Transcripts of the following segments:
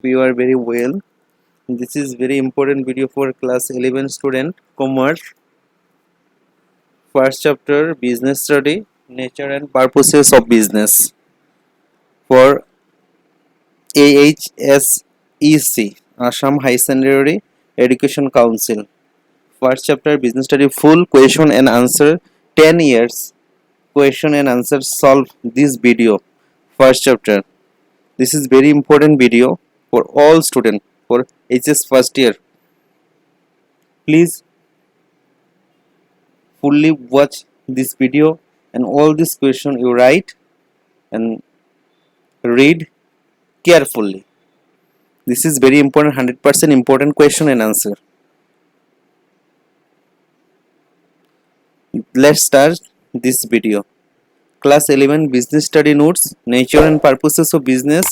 You are very well. This is very important video for class 11 student commerce. First chapter business study, nature and purposes of business for AHSEC, Assam High Secondary Education Council. First chapter business study full question and answer 10 years question and answer solve this video. First chapter. This is very important video for all students for HS first year. Please fully watch this video and all this question you write and read carefully. This is very important, 100% important question and answer. Let's start this video. Class 11 business study notes, nature and purposes of business,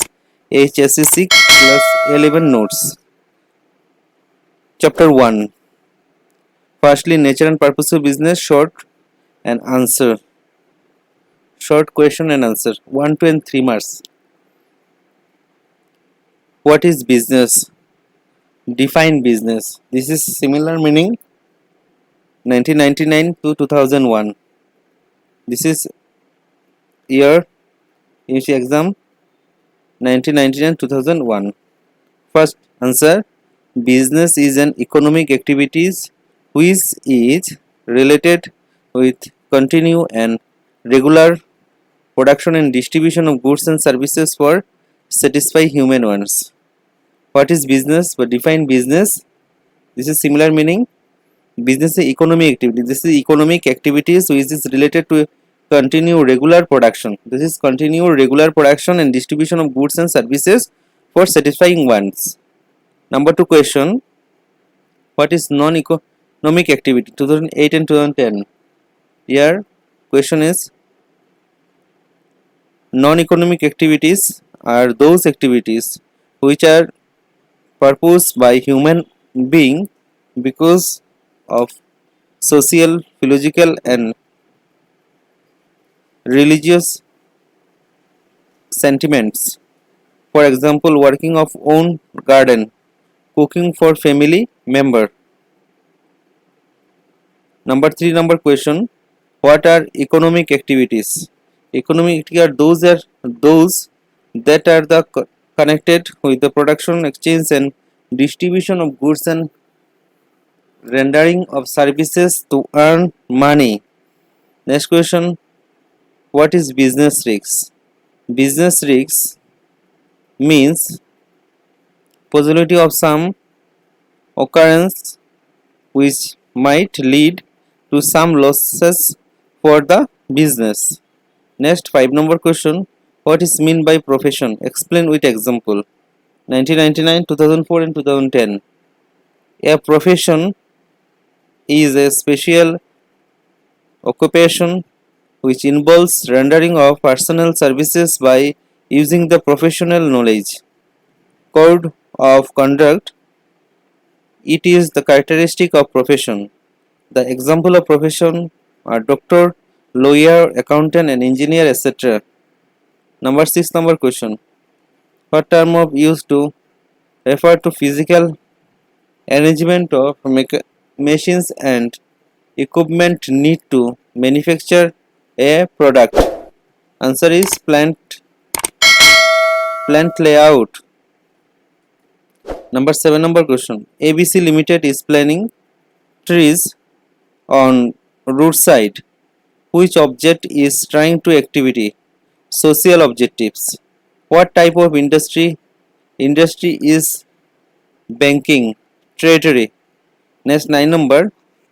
AHSEC class 11 notes. Chapter 1. Firstly, nature and purpose of business, short and answer. Short question and answer. 1, 2 and 3 marks. What is business? Define business. This is similar meaning 1999 to 2001. This is year UC exam 1999-2001. First answer, business is an economic activities which is related with continue and regular production and distribution of goods and services for satisfy human wants. What is business? But define business. This is similar meaning. Business is economic activity. This is economic activities which is related to continue regular production. This is continue regular production and distribution of goods and services for satisfying wants. Number 2 question. What is non-economic activity? 2008 and 2010. Here question is, non-economic activities are those activities which are purposed by human being because of social, philosophical and religious sentiments. For example, working of own garden, cooking for family member. Number 3 question. What are economic activities? Economic activities are those that are connected with the production, exchange and distribution of goods and rendering of services to earn money. Next question. What is business risks? Business risks means possibility of some occurrence which might lead to some losses for the business. Next 5 question. What is mean by profession? Explain with example. 1999, 2004 and 2010. A profession is a special occupation which involves rendering of personal services by using the professional knowledge, code of conduct. It is the characteristic of profession. The example of profession are doctor, lawyer, accountant and engineer, etc. Number 6 question. What term of use to refer to physical arrangement of machines and equipment need to manufacture a product? Answer is plant layout. Number 7 question. ABC Limited is planning trees on roadside. Which object is trying to activity? Social objectives. What type of industry? Industry is banking, treasury. Next 9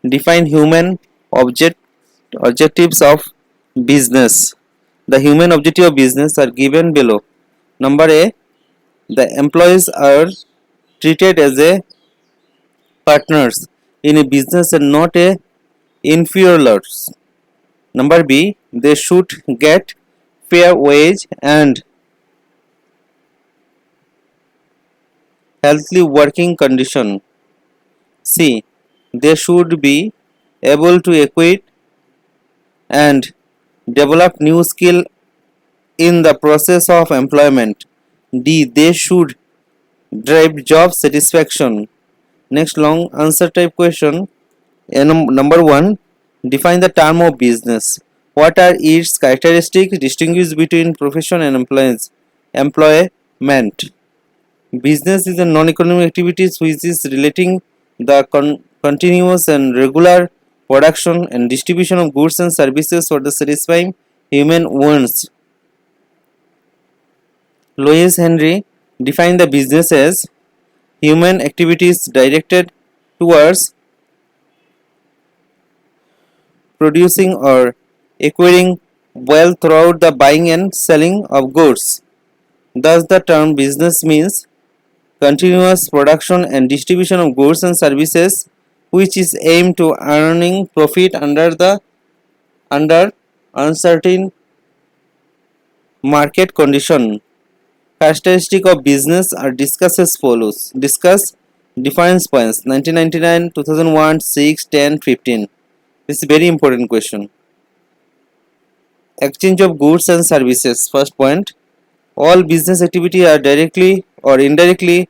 define human objectives of business. The human objective of business are given below. Number A, the employees are treated as a partners in a business and not a inferiors. Number B, they should get fair wage and healthy working condition. C, they should be able to equip and develop new skill in the process of employment. D, they should drive job satisfaction. Next long answer type question. Number 1. Define the term of business. What are its characteristics? Distinguish between profession and employment. Business is a non-economic activities which is relating the continuous and regular production and distribution of goods and services for the satisfying human wants. Louis Henry defined the business as human activities directed towards producing or acquiring wealth throughout the buying and selling of goods. Thus, the term business means continuous production and distribution of goods and services which is aimed to earning profit under uncertain market condition. Characteristics of business are discussed as follows. Discuss difference points 1999, 2001, 6, 10, 15. This is a very important question. Exchange of goods and services. First point. All business activity are directly or indirectly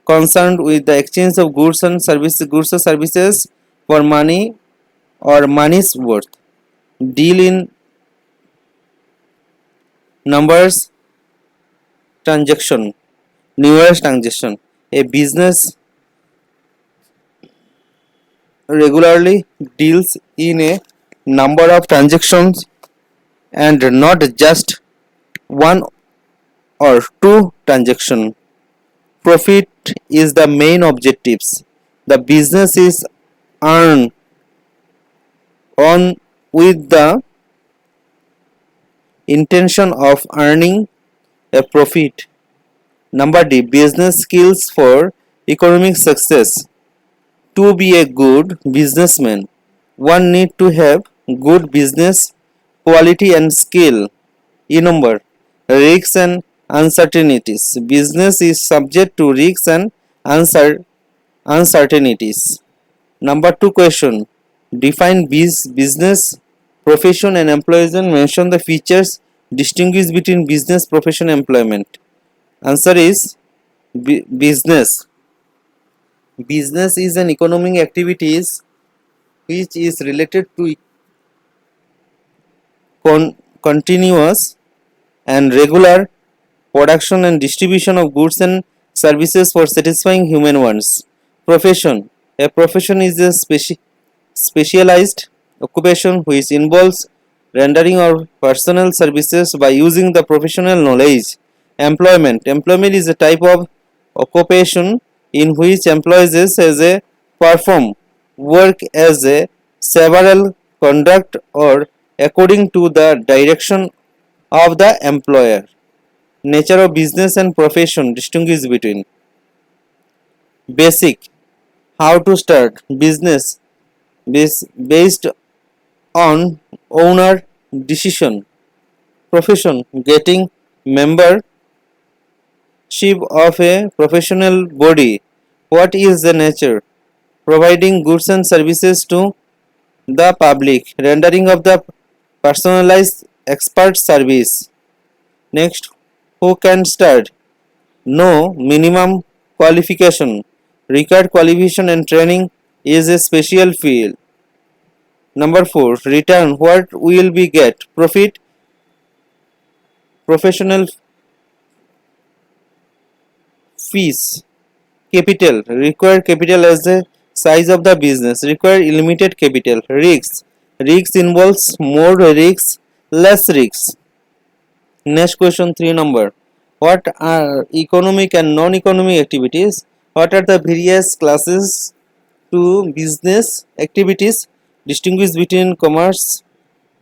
concerned with the exchange of goods or services for money or money's worth. Deal in numbers transaction. Numerous transaction. A business regularly deals in a number of transactions and not just one or two transactions. Profit is the main objectives. The business is earned on with the intention of earning a profit. Number D. Business skills for economic success. To be a good businessman, one need to have good business quality and skill. E number. Risks and uncertainties. Business is subject to risks and uncertainties. Number 2 question. Define business, profession and employment. Mention the features distinguish between business, profession and employment. Answer is business. Business is an economic activities which is related to continuous and regular production and distribution of goods and services for satisfying human wants. Profession. A profession is a specialized occupation which involves rendering of personal services by using the professional knowledge. Employment. Employment is a type of occupation in which employees as a perform work as a several conduct or according to the direction of the employer. Nature of business and profession distinguish between. Basic. How to start business based on owner decision. Profession. Getting membership of a professional body. What is the nature? Providing goods and services to the public. Rendering of the personalized expert service. Next, who can start? No minimum qualification. Required qualification and training is a special field. Number 4. Return. What will we get? Profit. Professional fees. Capital. Required capital as the size of the business. Required limited capital. Risks. Risks involves more risks, less risks. Next question 3 number. What are economic and non-economic activities? What are the various classes to business activities? Distinguish between commerce,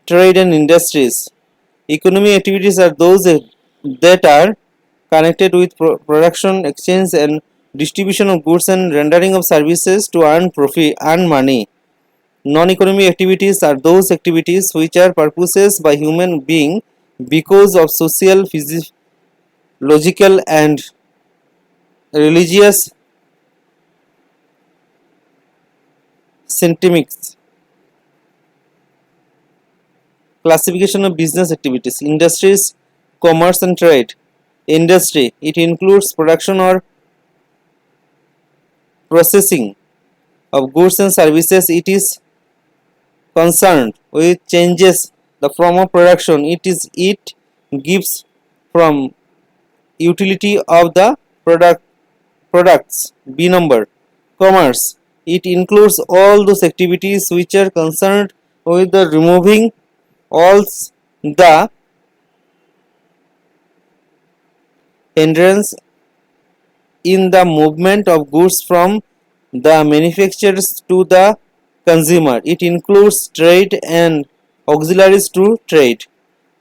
trade and industries. Economic activities are those that are connected with production, exchange and distribution of goods and rendering of services to earn profit, earn money. Non-economic activities are those activities which are purposes by human being because of social, physiological and religious sentiments. Classification of business activities. Industries, commerce and trade. industry. It includes production or processing of goods and services. It is concerned with changes the form of production. It gives from utility of the products. B number. Commerce. It includes all those activities which are concerned with the removing all the hindrance in the movement of goods from the manufacturers to the consumer. It includes trade and auxiliaries to trade.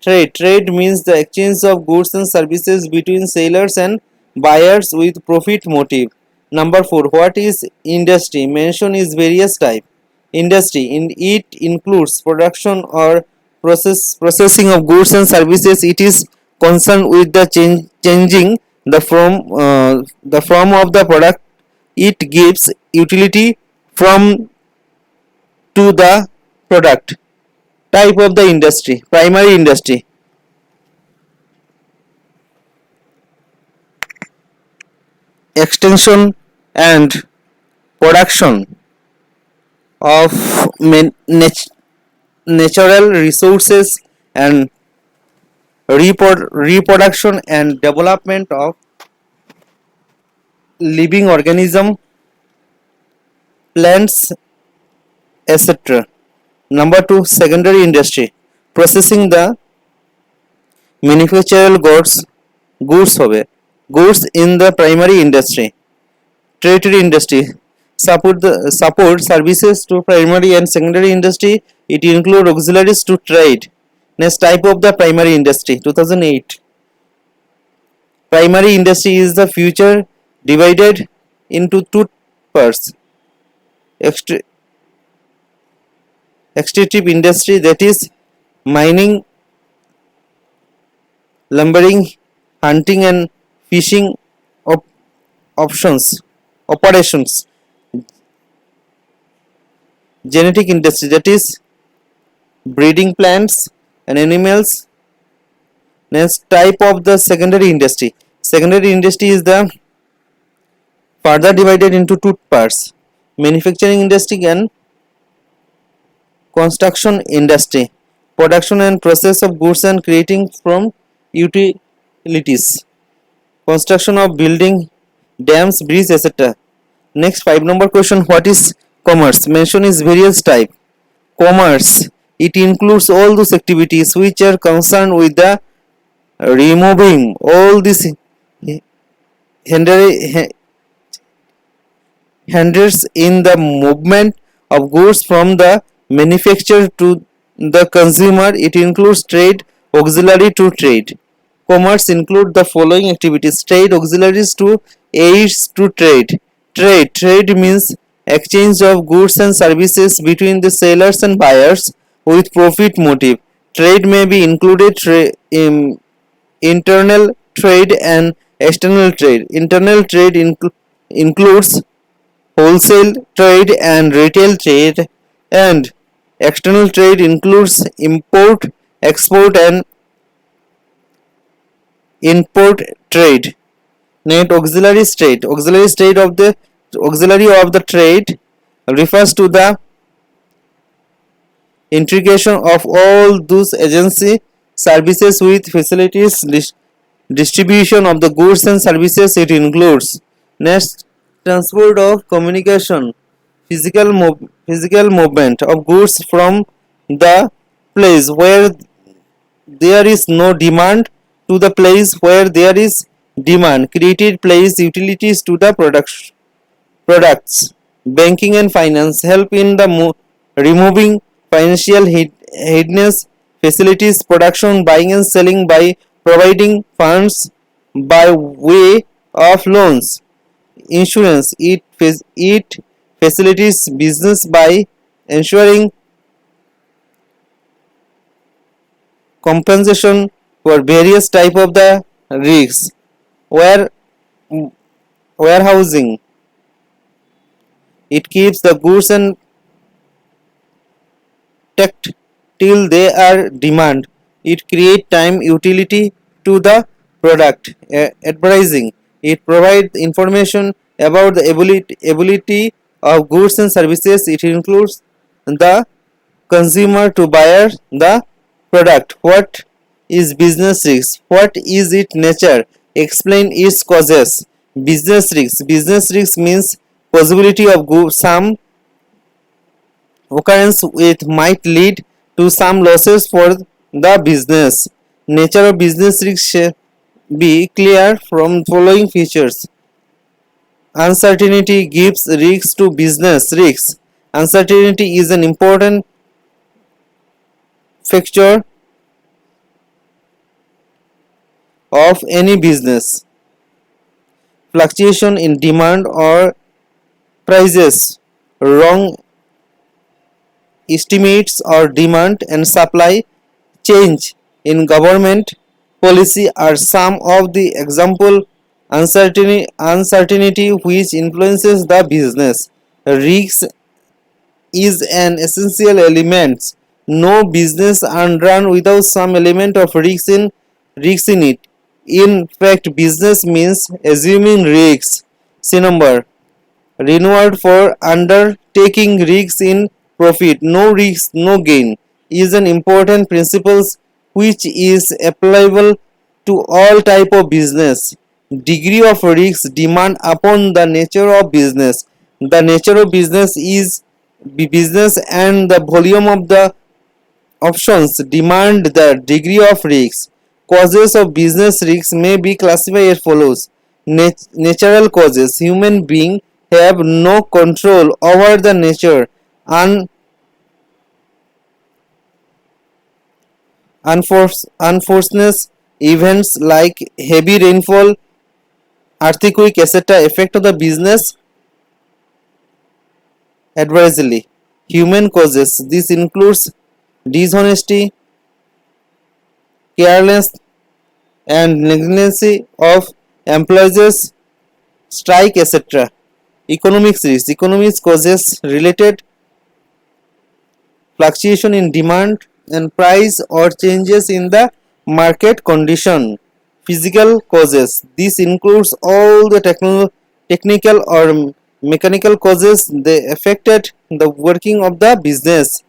Trade means the exchange of goods and services between sellers and buyers with profit motive. Number 4. What is industry? Mention is various type. Industry in it includes production or processing of goods and services. It is concerned with the changing the form of the product. It gives utility from to the product. Type of the industry. Primary industry. Extension and production of natural resources and reproduction and development of living organism, plants, etc. Number 2. Secondary industry. Processing the manufactured goods হবে goods in the primary industry. Tertiary industry support services to primary and secondary industry. It includes auxiliaries to trade. Next, type of the primary industry. 2008. Primary industry is the future divided into two parts. Extractive industry, that is mining, lumbering, hunting and fishing operations. Genetic industry, that is breeding plants and animals. Next, type of the secondary industry. Secondary industry is the further divided into two parts: manufacturing industry and construction industry. Production and process of goods and creating from utilities. Construction of building, dams, bridges, etc. Next, 5 number question. What is commerce? Mention is various type. Commerce, it includes all those activities which are concerned with the removing all these hinders in the movement of goods from the manufacturer to the consumer. It includes trade, auxiliary to trade. Commerce include the following activities: trade, auxiliaries to aids to trade. Trade means exchange of goods and services between the sellers and buyers with profit motive. Trade may be included internal trade and external trade. Internal trade includes wholesale trade and retail trade, and external trade includes import, export and import trade. Next, auxiliary trade. Auxiliary of the trade refers to the integration of all those agency services with facilities distribution of the goods and services. It includes. Next, transport of communication, physical movement of goods from the place where there is no demand to the place where there is demand. Created place utilities to the products. Banking and finance help in the removing financial hindrance. Facilities production, buying and selling by providing funds by way of loans. Insurance, it facilitates business by ensuring compensation for various type of the risks. Warehousing, it keeps the goods and tucked till they are demand. It create time utility to the product. Advertising, it provides information about the ability of goods and services. It includes the consumer to buy the product. What is business risk? What is its nature? Explain its causes. Business risk means possibility of some occurrence which might lead to some losses for the business. Nature of business risk should be clear from following features. Uncertainty gives risks to business risks. Uncertainty is an important factor of any business. Fluctuation in demand or prices, wrong estimates or demand and supply, change in government policy are some of the example. Uncertainty which influences the business. Risk is an essential element. No business are run without some element of risk in it. In fact, business means assuming risks. See number. Reward for undertaking risks in profit. No risk, no gain is an important principle which is applicable to all type of business. Degree of risk demand upon the nature of business. The nature of business is business and the volume of the options demand the degree of risk. Causes of business risks may be classified as follows. Natural causes. Human beings have no control over the nature. Unfortunate events like heavy rainfall, earthquake, etc. affect the business adversely. Human causes. This includes dishonesty, carelessness, and negligence of employees, strike, etc. Economic risk. Economic causes related fluctuation in demand and price or changes in the market condition. Physical causes. This includes all the technical or mechanical causes that affected the working of the business.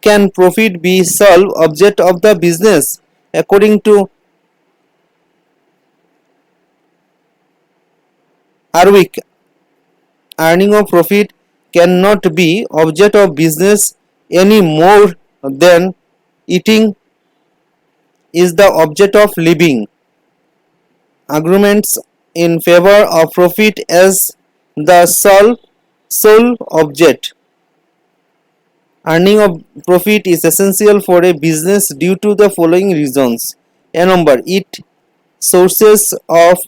Can profit be sole object of the business? According to AHSEC, earning of profit cannot be object of business any more than eating is the object of living. Arguments in favor of profit as the sole object. Earning of profit is essential for a business due to the following reasons. A number, it sources of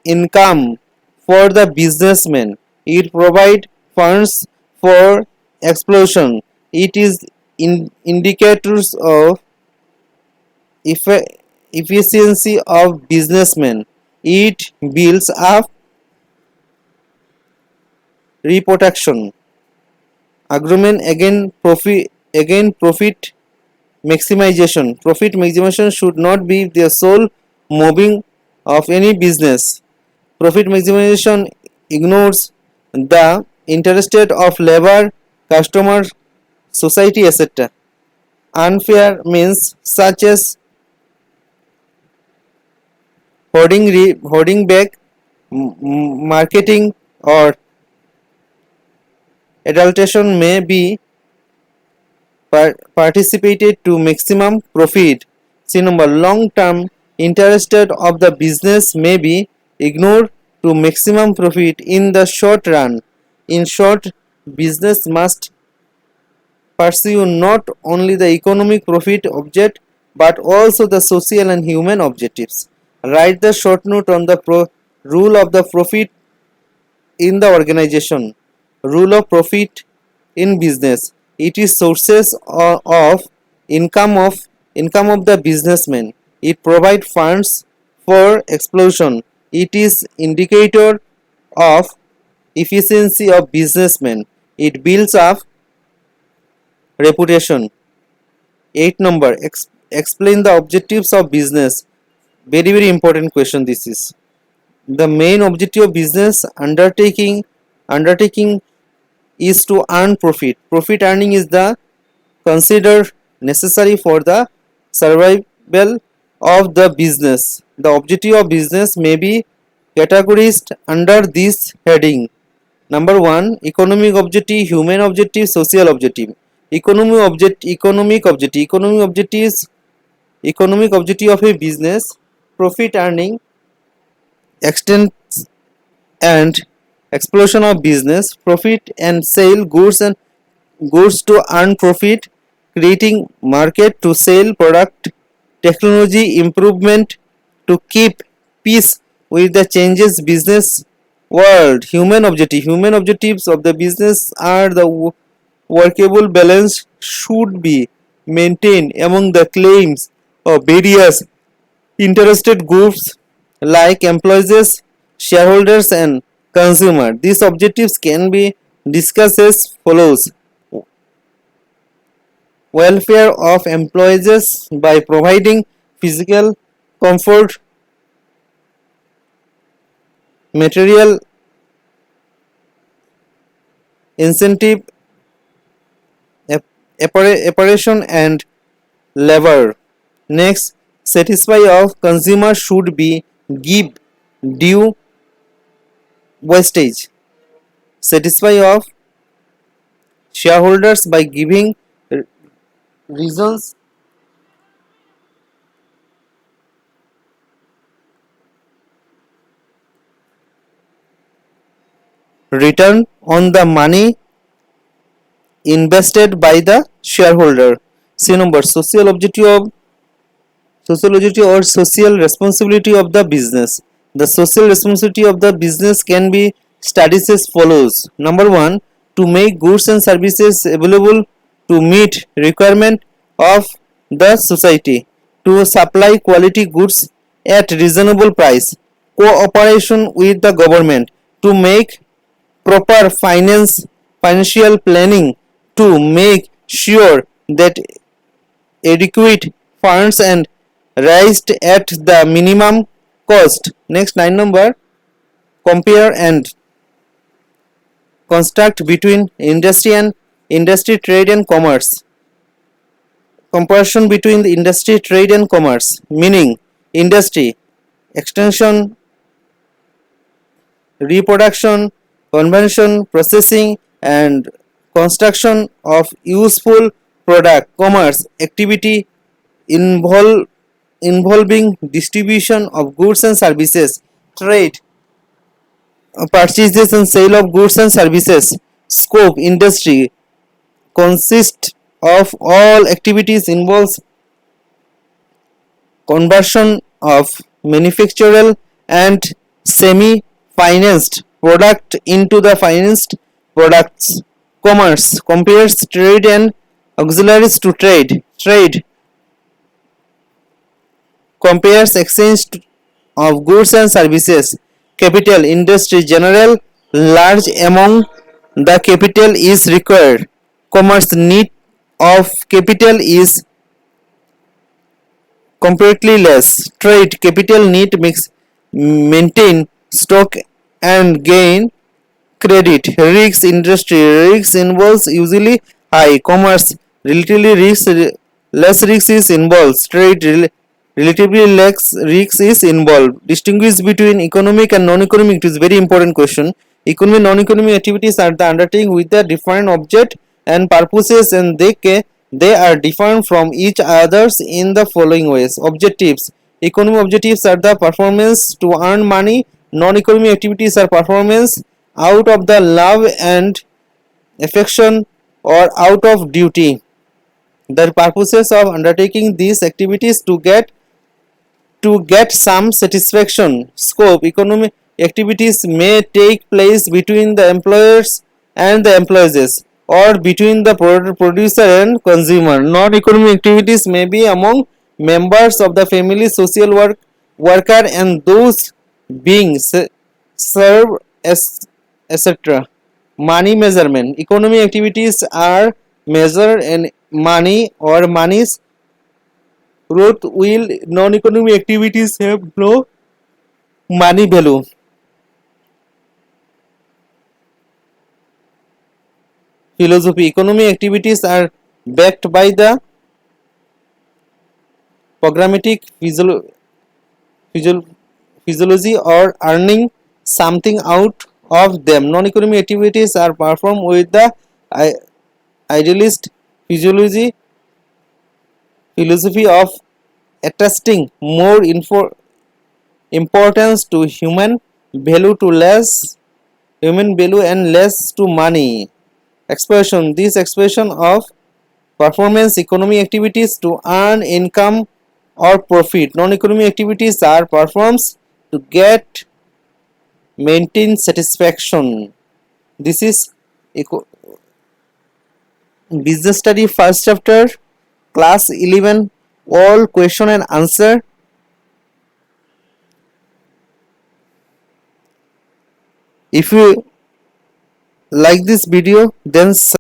income for the businessman. It provides funds for explosion. It is indicators of efficiency of businessmen. It builds up reproduction. Argument profit maximization. Profit maximization should not be the sole moving of any business. Profit maximization ignores the interest of labor, customer, society, etc. Unfair means such as hoarding back, marketing, or adulteration may be participated to maximum profit. See number, long-term interest of the business may be ignored to maximum profit in the short run. In short, business must pursue not only the economic profit object but also the social and human objectives. Write the short note on the rule of the profit in the organization. Rule of profit in business. It is sources of income of the businessman. It provides funds for explosion. It is indicator of efficiency of businessmen. It builds up reputation. 8 number, explain the objectives of business. Very important question this is. The main objective of business undertaking is to earn profit. Profit earning is the considered necessary for the survival of the business. The objective of business may be categorized under this heading. Number one, economic objective, human objective, social objective. Economic objective of a business, profit earning, extent and explosion of business, profit and sale goods to earn profit, creating market to sell product, technology improvement to keep pace with the changes business world. Human objectives of the business are the workable balance should be maintained among the claims of various interested groups like employees, shareholders and consumer. These objectives can be discussed as follows: welfare of employees by providing physical comfort, material incentive, operation and labor. Next, satisfy of consumer should be give due wastage. Satisfy of shareholders by giving reasons return on the money invested by the shareholder. C number, social objective or social responsibility of the business. The social responsibility of the business can be studied as follows. Number one, to make goods and services available to meet requirement of the society, to supply quality goods at reasonable price, cooperation with the government, to make proper financial planning, to make sure that adequate funds and raised at the minimum cost. Next, 9 number, compare and construct between industry, trade and commerce. Comparison between the industry, trade and commerce, meaning industry, extension, reproduction, conversion, processing and construction of useful product. Commerce, activity involving distribution of goods and services. Trade, purchases and sale of goods and services. Scope, industry, consists of all activities involves conversion of manufactural and semi-financed product into the financed products. Commerce compares trade and auxiliaries to trade. Trade compares exchange of goods and services. Capital, industry, general, large among the capital is required. Commerce, need of capital is completely less. Trade, capital need makes maintain stock and gain credit. Risk, industry, risk involves usually high. Commerce, relatively less risk is involved. Trade, relatively less risk is involved. Distinguish between economic and non-economic. It is very important question. Economic and non-economic activities are the undertaking with a defined object and purposes, and they are different from each others in the following ways. Objectives. Economic objectives are the performance to earn money. Non-economic activities are performance out of the love and affection or out of duty. The purposes of undertaking these activities to get some satisfaction. Scope. Economic activities may take place between the employers and the employees or between the producer and consumer. Non-economic activities may be among members of the family, social worker and those being served, etc. Money measurement. Economic activities are measured in money or monies Growth will non-economic activities have no money value. Philosophy. Economic activities are backed by the programmatic physiology or earning something out of them. Non-economic activities are performed with the idealist philosophy of attesting more importance to human value and less to money. Expression. This expression of performance economic activities to earn income or profit. Non-economic activities are performed to get maintain satisfaction. This is business study first chapter, class 11, all question and answer. If you like this video, then